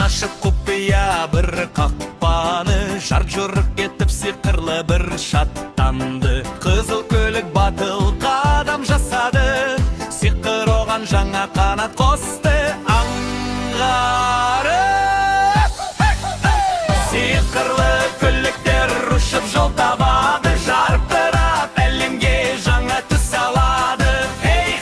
ашып құпия бір қақпаны, жар жұрық етіп сиқырлы бір шаттанды. Қызыл көлік батыл қадам жасады, сиқыр оған жаңа қанат қосты. Аңғарып сиқырлы көліктер ұшып жол табады, жарқырап әлемге жаңа түс алады.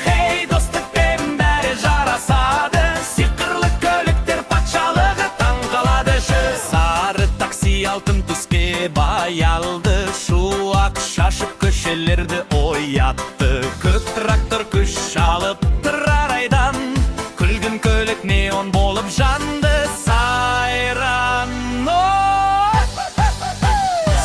Хей, достықпен бәрі жарасады, сиқырлы көліктер патшалығы таңғалады. Сары такси алтын түске баялды, шуақ шашып көшелерді оятты. Көк трактор күш алып тұрар айдан, күлгін көлік неон болып жанды. Сайран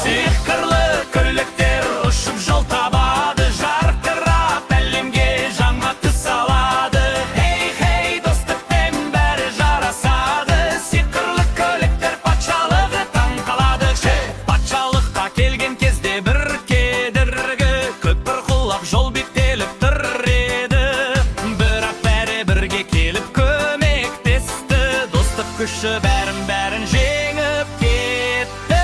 сиқырлы көліктер ұшып жол табады, жарқырап әлемге жаңа түс алады. Хей, достықпен бәрі жарасады, сиқырлы көліктер патшалығы таңқалады. Патшалыққа келген кезде бір кедергі, көпір құлап жол бітеліп тұр еді. Бірақ бәрі бірге келіп көмектесті, достық күші бәрін жеңіп кетті.